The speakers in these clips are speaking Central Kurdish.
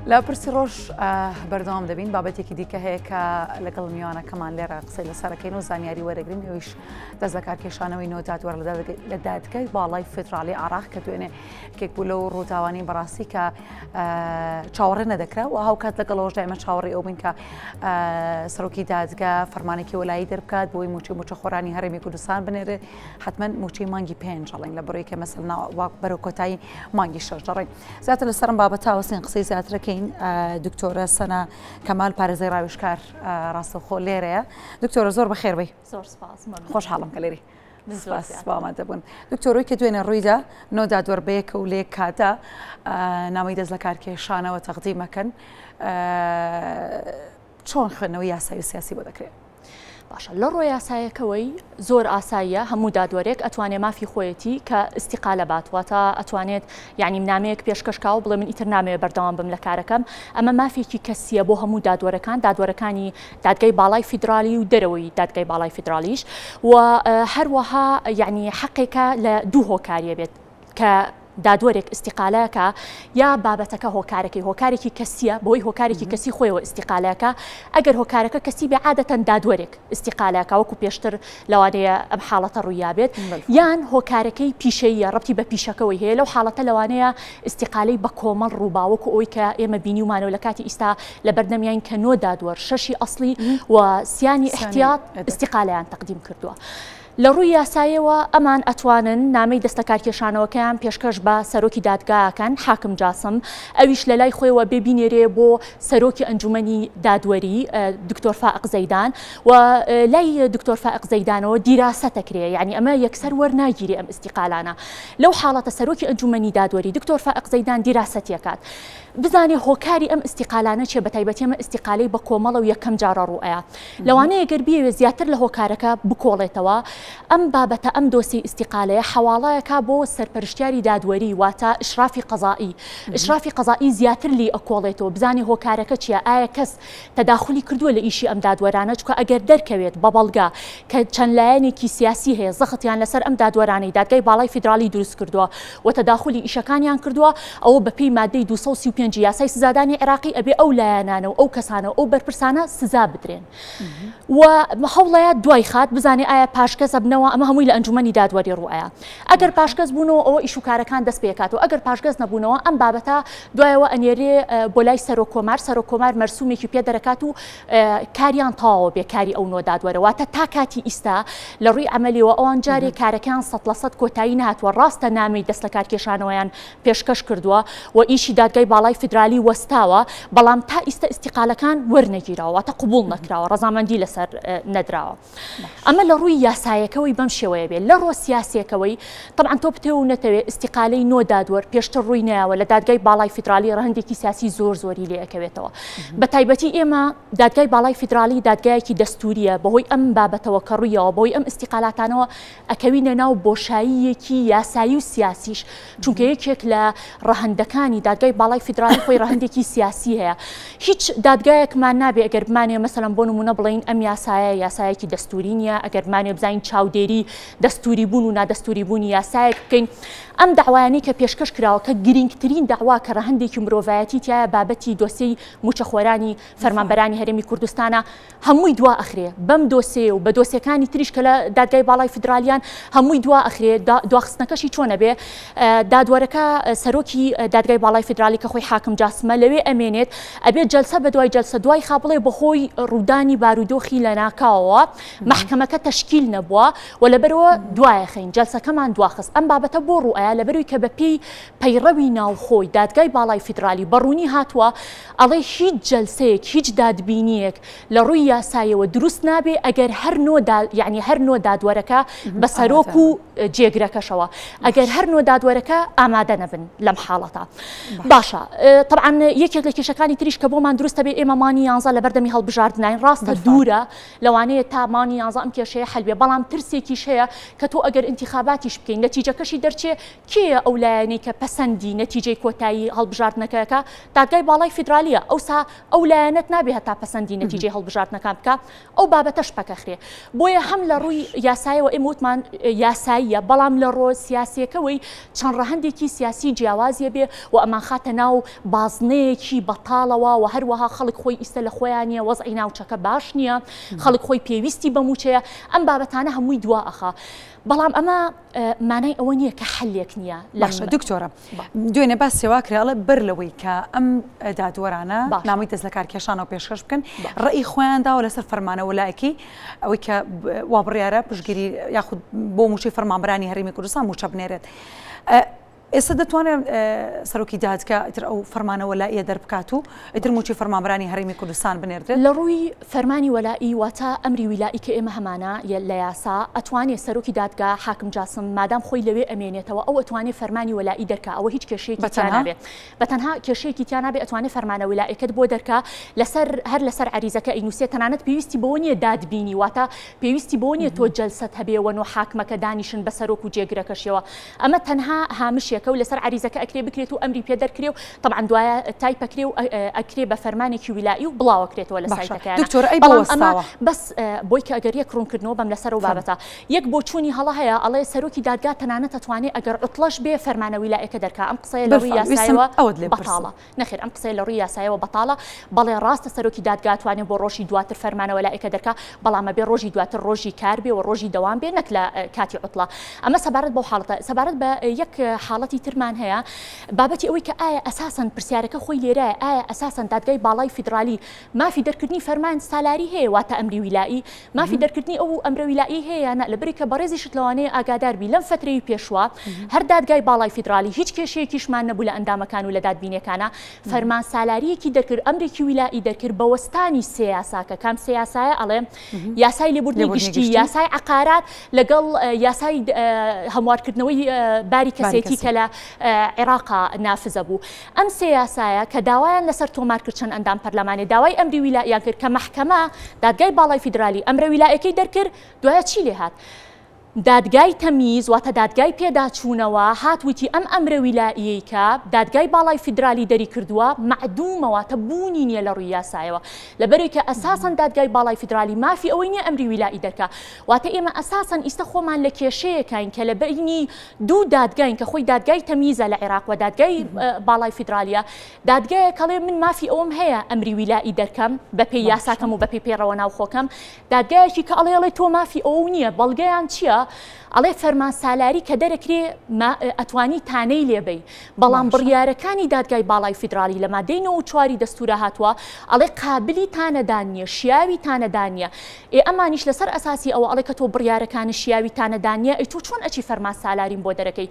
لا پرسی ڕۆژ بەردەوام دەبین بابەتێکی دیکە هەیە کە لەگەڵ میوانەکەمان لێرە قسەی لەسەرەکەین و زانیاری وەرەگرین ئەویش دەست لە کارکێشانەوەی نۆ دادوەر لە دادگای باڵای فدرالی عێراق کە دوێنێ کێک بوو لەو ڕووداوانی بەڕاستی کە چاوەڕێ نەدەکرا و هاوکات لەگەڵەوەش دایمە چاوەڕێ ئەو بین کە سەرۆکی دادگا فەرمانێکی وەلایی دەربکات بۆی موچە خۆرانی هەرێمی کوردستان بنێرێ حتمما موچەی مانگی 5 ئەڵێن لە بەرەوەی کە مەسەڵ بەرەو کۆتایی مانگی 6 دەڕێن زیاتر لەسەرم بابەتە وەسین قسەی زیاترەکەین دکتۆرە سەنا کەمال پارێزەی ڕاوێژکار ڕاستەوخۆ لێرەیە دکتۆرە زۆر بەخێر بێی زۆر سپاس خۆشحاڵم کە لێری سپاسمانە بوون دکتۆرۆی کە دوێنێ ڕوویدا نۆ دادوەربەیەکە و لێ کاتە نامەی دەست لە کارکێشانەوە تەقدیمەکەن چۆن خوێندنەوەی یاسایی و سیاسی بۆ دەکرێت باشە لە ڕۆی یاسایەکەوەی زۆر ئاساییە هەموو دادوەرێک ئەتوانێت مافی خۆیەتی کە ئیستیقالە باتواتە ئەتوانێت یعنی نامەیەک پێشکەشکاو بڵێ من ئیتر نامەوێت بەردەوام بم لە کارەکەم ئەمە مافێکی کەسیە بۆ هەموو دادوەرەکانی دادگای باڵای فیدرالی و دەرەوەی دادگای باڵای فیدرالیش و هەروەها یعنی حەقێکە لە دوو هۆکاریە بێت کە دادوەرێک ئیستیقالەکە یا بابەتەکە هۆکارێکی کەسیە بۆی هۆکارێکی کەسی خۆیەوە ئیستیقالەکە ئەگەر هۆکارەکە کەسی بێ عادەتەن دادوەرێک ئیستیقالەکە وەکو پێشتر لەوانەیە ئەم حاڵەتە ڕوویابێت یان هۆکارەکەی پیشەیە ڕەبتی بە پیشەکەەوەی هەیە لەو حاڵەتە لەوانەیە ئیستیقالەی بە کۆمەڵ ڕووباوەکو ئەوی کە ئێمە بینیومانەوە لە کاتی ئیستا لە بەردەمیان کە نۆ دادوەر شەشی ئەسڵی و سیانی احتیاط ئیستیقالەیان تەقدیم کردووە. لە ڕووی یاسایەوە ئەمان ئەتوانن نامەی دەستە کارکێشانەوەکەیان پێشکەش بە سەرۆکی دادگاکەن حاکم جاسم ئەویش لە لای خۆیەوە ببینێرێ بۆ سەرۆکی ئەنجومەنی دادوەری دکتۆر فائق زەیدان و لای دکتۆر فائق زەیدانەوە دیراسەتەکرێ یعنی ئەمە یەکسەر وەرناگیری ئەم ئیستیقالانە لەو حاڵەتە سەرۆکی ئەنجومەنی دادوەری دکتۆر فائق زەیدان دیراسەتیەکات بزانێ هۆکاری ئەم ئیستیقالانە چێ بە تایبەتی ئەمە ئیستیقالەی بە کۆمەڵە و یەکەم جارە ڕوئەیە لەوانەیە گەر بیەوێ زیاتر لە هۆکارەکە بکۆڵێتەوە ئەم بابەتە ئەم دۆسی ئیستیقالەیە حواڵەیەکە بۆ سەرپەرشتیاری دادوەری واتە ئشرافی قەزایی ئشرافی قەزایی زیاتر لی ئەکۆڵێتەوە بزانێ هۆکارەکە چییە ئایا کەس تەداخلی کردووە لە ئیشی ئەم دادوەرانە چکە ئەگەر دەرکەوێت بە بەڵگا کە چەند لایەنێکی سیاسی هەیە زەختیان لەسەر ئەم دادوەرانەی دادگای باڵای فیدرالی دروست کردووە و تەداخلی ئیشەکانیان کردووە ئەوە بەپێی مادەی 235 یاسای سزادانی عێراقی ئەبێ ئەو لایەنانە و ئەو کەسانە ئەو بەرپرسانە سزا بدرێن و هەوڵەیە دوای خات بزانێ ئایا پاشکەسە بنەوە ئەمە هەمووی لە ئەنجومەنی دادوەری ڕوئەیە ئەگەر پاشکەس بوونەوە ئەوە ئیشوکارەکان دەست پێکاتەوە ئەگەر پاشکەس نەبوونەوە ئەم بابەتە دوایەوە ئەنێرێ بۆ لای سەرۆکۆمار مەرسومێکی پێ دەرەکات و کاریان تەواوە بێکاری ئەو نۆ دادوەرە واتە تا کاتی ئیستا لە ڕووی عەمەلیەوە ئەوان جارێک کارەکان 100% کۆتایی نهاتوە ڕاستە نامەی دەست لە کارکێشانەوەیان پێشکەش کردووە و ئیشی دادگای باڵای فیدرالی وەستاوە بەڵام تا ئیستا ئیستیقالەکان وەرنەگیراوە واتە قبوڵ نەکراوە ڕەزامەندی لەسەر نەدراوە ئەمە لە ڕووی یاسایەکەوەی بەم شێوەیە بێت لە ڕۆ سیاسیەکەوەی طبعاً تۆ بتێ و نەتەوێت ئیستیقالەی نۆ دادوەر پێشتر ڕووی نەیەوە لە دادگای باڵای فیدرالی ڕەهندێکی سیاسی زۆری لێ ئەکەوێتەوە بە تایبەتی ئێمە دادگای باڵای فیدرالی دادگایەکی دەستوریە بەهۆی ئەم بابەتەوە کە ڕوویەوە بۆی ئەم ئیستیقالاتانەوە ئەکەوینە ناو بۆشاییەکی یاسایی و سیاسیش چونکە یەکێک لە ڕەهندەکانی دادگای باڵای فیدرالی خۆی ڕەهندێکی سیاسی هەیە هیچ دادگایەکمان نابێ ئەگەر بمانێ مەسەڵەن بۆ نمونە بڵین ئەم یاسایەکی دەستوری نییە ئەگەر بمانێ بزانین چاودێری دەستوری بوون و نادەستوری بوونی یاسایەک بکەین ئەم داوایانی کە پێشکەش کراوە کە گرنگترین داوا کە ڕەهندێکی مرۆڤایەتی تایە بابەتی دۆسیەی موچەخۆرانی فەرمانبەرانی هەرێمی کوردستانە هەمووی دوا ئەخرێ بەم دۆسێ و بە دۆسیەکانی تریش کە لە دادگای باڵای فیدرالیان هەمووی دوا ئەخرێ دواخستنەکەشی چۆنە بێ دادوەرەکە سەرۆکی دادگای باڵای فیدرالی کە خۆی حاکم جاسمە لەوێ ئەمێنێت ئەبێت جەلسە بە دوای جەلسە دوای خابڵێ بەخۆی ڕوودانی بارودۆخی لە ناکاوەوە محکەمەکە تەشکیل نەبووە و لەبەرەوە دوایەخین جەلسەکەمان دواخست ئەم بابەتە بۆ ڕوئەیە لەبەروی کە بەپێی پەیڕەوی ناوخۆی دادگای باڵای فیدرالی بەڕوونی هاتووە ئەڵێ هیچ جەلسەیەک هیچ دادبینیەک لە ڕووی یاسایەوە دروست نابێ ئەگەر هەر نۆ دادوەرەکە بە سەرۆک و جێگرەکەشەوە ئەگەر هەر نۆ دادوەرەکە ئامادە نەبن لەم حاڵەتە باشە طبعاً یەکێک لە کێشەکانی تریش کە بۆمان دروستە بێ ئێمە مانی 11 لە بەردەمی هەڵبژاردنین ڕاستە دوورە لەوانەیە تا مانی 11 ئەم کێشەیە حەلبێ بەڵام ترسێکیش هەیە کە تۆ ئەگەر انتخاباتیش بکەین نەتیجەکەشی دەرچێ کێ ئەو لایەنەی کە پەسەندی نەتیجەی کۆتایی هەڵبژاردنەکەەکە دادگای باڵای فیدرالیە ئەوسا ئەو لایەنەت نابێت هەتا پەسەندی نەتیجەی هەڵبژاردنەکان بکە ئەو بابەتەش پەکەخرێ بۆیە هەم لە ڕووی یاسایەوە ئێمە وتمان یاساییە بەڵام لە ڕۆ سیاسیەکەوەی چەند ڕەهەندێکی سیاسی جیاوازیە بێ و ئەمان خاتە ناو بازنەیەکی بەتاڵەوە و هەروەها خەڵک خۆی ئیسە لە خۆیانە وەزعی ناوچەکە باش نییە خەڵک خۆی پێویستی بەموچەیە ئەم بابەتانە هەمووی دوا ئەخا بەڵام ئەمە مانای ئەوە نییە کە حلێک نییە باشە دکتۆرە دوێنێ باس سێوا کراڵە بەر لەوەی کە ئەم دادوەرانە نامی دەست لە کارکێشانەوە پێشکەش بکەن ڕێی خۆیانداوە لەسەر فەرمانە وەلایەکی ئەوەی کە وا بڕیارە پشتگیری یاخود بۆ موچەی فەرمانبەرانی هەرێمی کوردستان موچە بنێرێت ئێستا دەتوانێت سەرۆکی دادگا ئیتر ئەو فەرمانە وەلاییە دەربکات و ئیتر موچی فەرمانبەرانی هەرێمی کوردستان بنێردرێت لە ڕووی فەرمانی وەلایی واتە ئەمری ویلائی کە ئێمە هەمانە لە یاسا ئەتوانێت سەرۆکی دادگا حاکم جاسم مادام خۆی لەوێ ئەمێنێتەوە ئەو ئەتوانێت فەرمانی وەلایی دەرکا ئەوە هیچ کێشەیەکی تیا نابێت بەتەنها کێشەیەکی تیا نابێت ئەتوانێت فەرمانە ویلایەکەت بۆ دەرکا لەسەر هەر لەسەر عریزەکە ئینووسێت تەنانەت پێویستی بەوە نییە دادبینی واتە پێویستی بۆ نییە تۆ جەلسەت هەبێەوە و حاکمەکە دانیشن بە سەرۆک و جێگرەکەشەوە ئەمە تەنها هامشێکە و لەسەر عریزەکە ئەکرێ بکرێت و ئەمری پێدەرکرێ و طبعا دوایە تایپەکرێ و ئەکرێ بە فەرمانێکی ویلائی و بڵاوەکرێتەوە لە سایتەکەیان بەڵام ئەمە بەس بۆی کە ئەگەر یەک ڕوونکردنەوە بەم لەسەر و بابەتە یەک بۆ چوونی هەڵە هەیە ئەڵێ سەرۆکی دادگا تەنانەت ئەتوانێت ئەگەر عوتڵەش بێ فەرمانە ویلایەکە دەرکا ئەم قسەیە لە ڕووی یاسایەوە بەتاڵە نەخێر ئەم قسەی لە ڕووی یاسایەوە بەتاڵە بەڵێ ڕاستە سەرۆکی دادگا ئەتوانێت بۆ ڕۆژی دواتر فەرمانە ویلایەکە دەرکا بەڵامە بێ ڕۆژی دواتر ڕۆژی کار بێ و ڕۆژی دەوام بێ نەک لە کاتی عوتڵە ئەمە سەبارەت بەو حاڵەتە سەبارەت بە یەک حاڵەتی ترمان هەیە بابەتی ئەوەی کە ئایا ئەساساً پرسیارەکە خۆی لێرایە ئایا ئەساساً دادگای باڵای فیدرالی مافی دەرکردنی فەرمان سالاری هەیە واتە ئەمری ویلائی مافی دەرکردنی ئەو ئەمرە ویلائی هەیە لەبەری کە بەڕێزی شت لەوانەیە ئاگادار بی لەم فترەی پێشوە هەر دادگای باڵای فیدرالی هیچ کێشەیەکیشمان نەبوو لە ئەندامەکان و لە دادبینیەکانە فەرمان سالارiyەکی دەرکرد ئەمرێکی ویلائی دەرکرد بە وەستانی سێ یاساکە کام سێ یاسایە ئەڵێ یاسای لێبوردنی گشتی یاسای عقارات لەگەڵ یاسای هەموارکردنەوەی باری کەسێتی کە لە عێراقا نافزە بوو ئەم سێ یاسایە کە داوایان لەسەر تۆمار کرد چەند ئەندام پەرلەمانی داوای ئەمری ویلاییان کرد کە مەحکەمە دادگای باڵای فیدرالی ئەمرە ویلایەکەی دەرکرد دوایە چی لێ هات دادگای تەمیز واتە دادگای پێداچوونەوە هاتوویتی ئەم ئەمرە ویلاییەی کە دادگای باڵای فیدرالی دەری کردووە معدومەوە بوونی نییە لە ڕووی یاسایەوە لەبەرەوەی کە ئەساساً دادگای باڵای فیدرالی مافی ئەوەی نییە ئەمری ویلایی دەرکا واتە ئێمە ئەساساً ئیستا خۆمان لە کێشەیەکین کە لە بینی دوو دادگاین کە خۆی دادگای تەمیزە لە عێراق و دادگای باڵای فیدرالیە دادگایە کەڵێ من مافی ئەوم هەیە ئەمری ویلایی دەرکەم بە پێی یاساکەم و بە پێی پێڕەوە ناوخۆکەم دادگایەکی کە ئەڵێ تۆ مافی ئەو نییە بەڵگەیان چییە ئەڵێ فەرمان سالاری کە دەرەکرێ ئەتوانی تانەی لێبەی بەڵام بڕیارەکانی دادگای باڵای فیدرالی لە مادەی 94 دەستورە هاتووە ئەڵێ قابلی تانەدان نیە شیاوی تانەدان نیە ئەمانیش لەسەر ئەساسی ئەوە ئەڵێ کە تۆ بڕیارەکانی شیاوی تانەدان نیە تۆ چۆن ئەچی فەرمان سالاریم بۆ دەرەکەی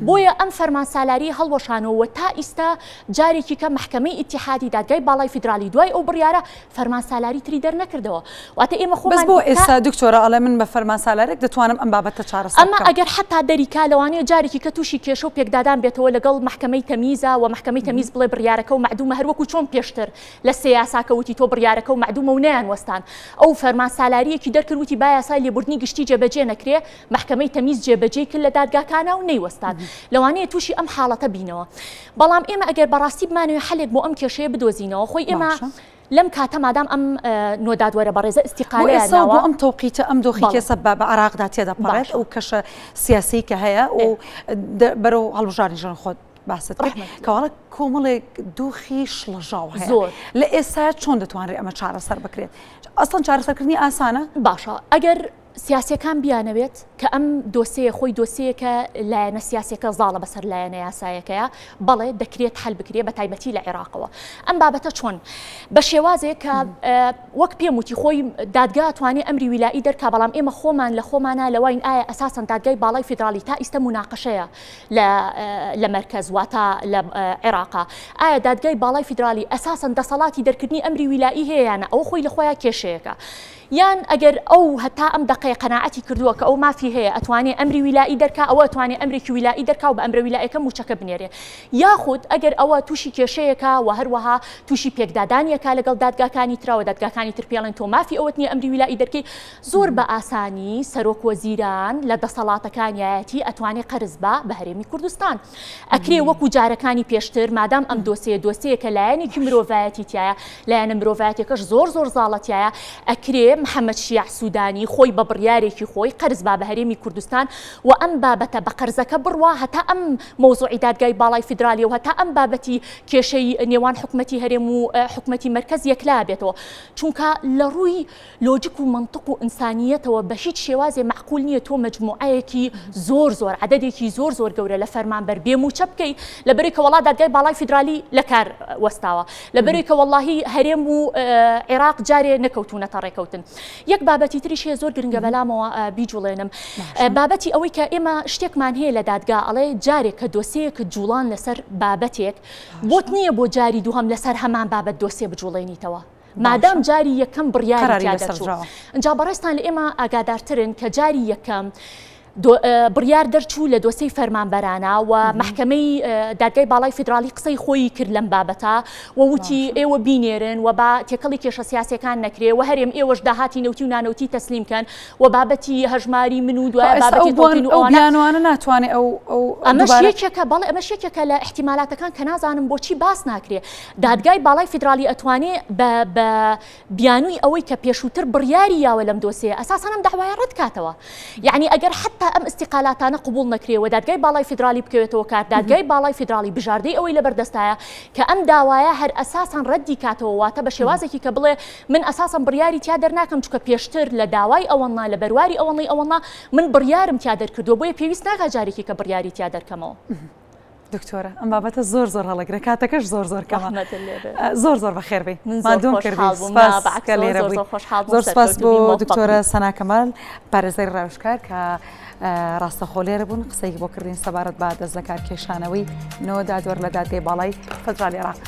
بۆیە ئەم فەرمان سالاری هەڵوەشانەوە تا ئیستا جارێکی کە محکەمەی ئیتیحادی دادگای باڵای فیدرالی دوای ئەو بڕیارە فەرمان سالاری تری دەرنەکردەوە واتە ئێمە خۆمان بۆ ئێستا دکتۆرە ئەڵێ من بە فەرمان سالارێک دەتوانم ئەم بابەتە چارەسەر ئەمە ئەگەر حتا دەریکا لەوانەیە جارێکی کە تووشی کێشە و پێکدادان بێتەوە لەگەڵ محکەمەی تەمیزە و محکەمەی تەمیز بڵێ بڕیارەکە و معدومە هەروەکو چۆن پێشتر لە سێ یاساکەوتی تۆ بڕیارەکە و معدومە و نەیان وەستان ئەو فەرمان سالارiyەکی دەرکردوتی با یاسای لێبوردنی گشتی جێبەجێ نەکرێ محکەمەی تەمیز جێبەجێ کرد لە دادگاکانە و نەیوەستان لەوانەیە تووشی ئەم حاڵەتە بینەوە بەڵام ئێمە ئەگەر بەڕاستی بمانوێ حەلێک بۆ ئەم کێشەیە بدۆزینەوە خۆی ئێمە لەم کاتە مادام ئەم نۆدادوەرە بەڕێزە ئیستیقالەیە ناوە ئەم تەوقیتە ئەم دۆخی کێسە بە عراقدا تێدەپەڕێت ئەو کەشە سیاسی کە هەیە و بەرەو هەڵبژاردنیشان خۆت باست کەواڵە کۆمەڵێک دۆخی شڵەژاو هەیە لە ئێستا چۆن دەتوانێت ئەمە چارەسەر بکرێت ئەسڵەن چارەسەرکردنی ئاسانە باشە ئەگەر سیاسەکان بیانەوێت کە ئەم دۆسەیە خۆی دۆسەیەکە لایەنە سیاسەکە زاڵە بەسەر لایەنە یاسایەکەیە بەڵێ دەکرێت هەل بکرێ بە تایبەتی لە عێراقەوە ئەم بابەتە چۆن بە شێوازێک کە وەک پێم وتی خۆی دادگا توانێت ئەمری ویلایی دەرکا بەڵام ئێمە خۆمان لە خۆمانە لەوین ئایا ئەساساً دادگای باڵای فیدرالی تا ئیستا مناقەشەیە لە مەرکەز واتە لە عێراقا ئایا دادگای باڵای فیدرالی ئەساساً دەسەڵاتی دەرکردنی ئەمری ویلایی هەیەیانە ئەو خۆی لە خۆیان کێشەیەەکە یان ئەگەر ئەو هەتا ئەم دقەیە عێراقی قەناعەتی کردووە کە ئەو مافی هەیە ئەتوانێت ئەمری ویلایی دەرکا ئەوە ئەتوانێت ئەمریکی ویلایی دەرکا و بە ئەمرە ویلایەکە موچەکە بنێرێ یاخود ئەگەر ئەوە تووشی کێشەیەکە و هەروەها تووشی پێکدادانیەکە لەگەڵ دادگاکانی ترەوە دادگاکانی تر پێڵێن تۆ مافی ئەوەت نیە ئەمری ویلایی دەرکەی زۆر بە ئاسانی سەرۆک وەزیران لە دەسەڵاتەکانیەتی ئەتوانێت قەرز بە بە هەرێمی کوردستان ئەکرێ وەکو جارەکانی پێشتر مادام ئەم دۆسەیەکە لایەنێکی مرۆڤایەتی تایە لایەنە مرۆڤایەتێکەش زۆر زاڵەتایە ئەکرێ محەممەد شیع سوودانی خۆی بە بڕیارێکی خۆی قەرز با بە هەرێمی کوردستان و ئەم بابەتە بە قەرزەکە بڕوا هەتا ئەم مۆزوعی دادگای باڵای فیدرالی و هەتا ئەم بابەتی کێشەی نێوان حکومەتی هەرێم و حکومەتی مرکز یەکلا بێتەوە چونکە لە ڕووی لۆجیک و منطق و ئینسانیەتەوە بە هیچ شێوازێ معقول نییە تۆ مجموعەیەکی زۆر عددێکی زۆر گەورە لە فەرمانبەر بێ موچە بکەی لەبەرێک کە وڵات دادگای باڵای فیدرالی لە کار وەستاوە لەبەرێک کە وەڵاهی هەرێم و عێراق جارێ نەکەوتونەتە ڕێکەوتن یەک بابەتی تریش هەیە زۆر گرنگە بەلامەوە بیجوڵێنم بابەتی ئەوەی کە ئێمە شتێکمان هەیە لە دادگا ئەڵێ جارێک کە دۆسەیەک جوڵان لەسەر بابەتێک بۆت نییە بۆ جاری دووهەم لەسەر هەمان بابەت دۆسێ بجوڵێنیتەوە مادام جاری یەکەم بڕیاری دەرچوو ئەجا بەڕێستان لە ئێمە ئاگادارترن کە جاری یەکەم بڕیار دەرچوو لە دۆسەی فەرمانبەرانە و محکەمەی دادگای باڵای فیدرالی قسەی خۆی کرد لەم بابەتە و وتی ئێوە بینێرن و با تێکەڵی کێشە سیاسیەکان نەکرێ و هەرێم ئێوەش داهاتی نەوتی و نانەوتی تەسلیمکەن و بابەتی هەژماری من و دوای بابەتی ئەوانە ناتوانێت ئەمەش یەکێکە بەڵێ ئەمەش یەکێکە لە احتیمالاتەکان کە نازانم بۆچی باس ناکرێ دادگای باڵای فیدرالی ئەتوانێت بە بیانووی ئەوەی کە پێشووتر بڕیاری یاوە لەم دۆسەیە ئەساساً ئەم داوایە ڕەت کاتەوە یعنی ئەگەر حتا ئەم استیقالاتانە قبول نەکرێەوە دادگای باڵای فیدرالی بکەوێتەوە کار دادگای باڵای فیدرالی بژاردەی ئەوەی لەبەردەستایە کە ئەم داوایە هەر ئەساساً ڕەدی کاتەوە واتە بە شێوازێکی کە بڵێ من ئەساساً بڕیاری تیا دەرناکەم چونکە پێشتر لە داوای ئەوەنا لە بەرواری ئەوەنا من بڕیارم تیا دەرکردووە بۆیە پێویست ناکات جارێکی کە بڕیاری تیا دەرکەمەوە دکتۆرە ئەم بابەتە زۆر هەڵەگرە کاتەکەش زۆر کەمە زۆر بەخێر بێ مادوم کردی زۆر سپاس بۆ دکتۆرە سەنا کەمال پارێزەری ڕاوشکار کە ڕاستەخۆ لێرە بوون قسەی بۆ کردین سەبارەت بە دەست لە کارکێشانەوەی نۆ دادوەر لە دادگای باڵای فیدرالی عێراق